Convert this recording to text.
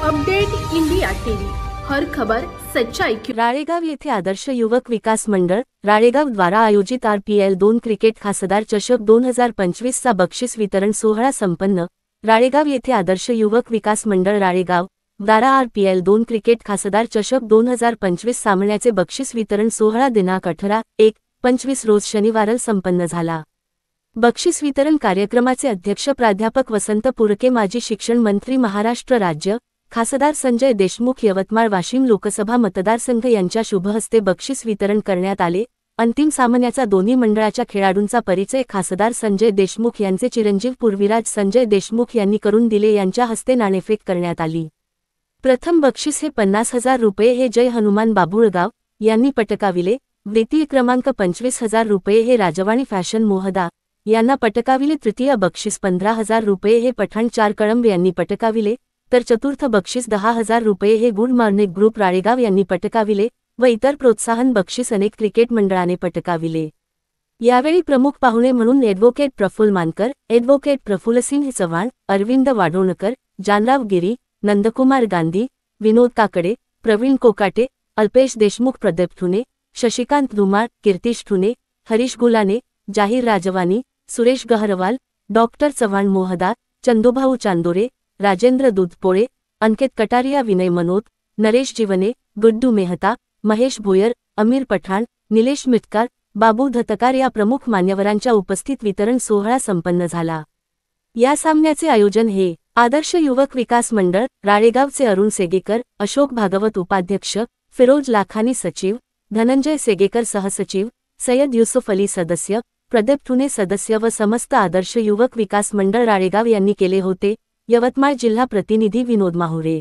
Update India TV, हर खबर सच्चाई की। राळेगाव येथे आदर्श युवक विकास मंडळ राळेगाव द्वारा आयोजित RPL 2 क्रिकेट खासदार चषक 2025 चा बक्षीस वितरण सोहळा संपन्न। राळेगाव येथे आदर्श युवक विकास मंडळ राळेगाव द्वारा RPL 2 क्रिकेट खासदार चषक 2025 सामन्याचे बक्षीस वितरण सोहळा दिनांक 18/1/25 रोज शनिवार संपन्न झाला। बक्षीस वितरण कार्यक्रमाचे अध्यक्ष प्राध्यापक वसंत पुरके, माजी शिक्षण मंत्री महाराष्ट्र राज्य, खासदार संजय देशमुख यवतमाळ वाशिम लोकसभा मतदारसंघ यांच्या शुभहस्ते बक्षीस वितरण करण्यात आले। अंतिम सामन्याचा दोन्ही मंडळाच्या खेळाडूंचा परिचय खासदार संजय देशमुख यांचे चिरंजीव पूर्वीराज संजय देशमुख यांनी करून दिले। यांच्या हस्ते नाणेफेक करण्यात आली। प्रथम बक्षीस हे 50,000 रुपये हे जय हनुमान बाबुळगाव यांनी पटकाविले। द्वितीय क्रमांक 25,000 रुपये हे राजवाणी फॅशन मोहदा यांना पटकाविले। तृतीय बक्षीस 15,000 रुपये हे पठाण चार कळंब यांनी पटकाविले, तर चतुर्थ बक्षीस 10,000 रुपये हे गुड मॉर्निंग ग्रुप राळेगाव यांनी पटकाविले व इतर प्रोत्साहन बक्षीस अनेक क्रिकेट मंडळाने पटकाविले। यावेळी प्रमुख पाहुणे म्हणून ॲडव्होकेट प्रफुल्ल मानकर, ॲडव्होकेट प्रफुल्लसिंह चव्हाण, अरविंद वाडोणकर, जानराव गिरी, नंदकुमार गांधी, विनोद काकडे, प्रवीण कोकाटे, अल्पेश देशमुख, प्रदीप ठुने, शशिकांत धुमाळ, कीर्तिश ठुने, हरीश गुलाने, जाहीर राजवानी, सुरेश गहरवाल, डॉक्टर चव्हाण मोहदा, चंदूभाऊ चांदोरे, राजेंद्र दुधपोळे, अंकित कटारिया, विनय मनोत, नरेश जीवने, गुड्डू मेहता, महेश भोयर, अमीर पठाण, निलेश मिटकार, बाबू धतकार या प्रमुख मान्यवरांच्या उपस्थित वितरण सोहळा संपन्न झाला। या सामन्याचे आयोजन हे आदर्श युवक विकास मंडळ राळेगावचे अरुण सेगेकर, अशोक भागवत उपाध्यक्ष, फिरोज लाखानी सचिव, धनंजय सेगेकर सहसचिव, सय्यद युसुफ अली सदस्य, प्रदीप ठुने सदस्य व समस्त आदर्श युवक विकास मंडळ राळेगाव यांनी केले होते। यवतमाळ जिल्हा प्रतिनिधी विनोद माहुरे।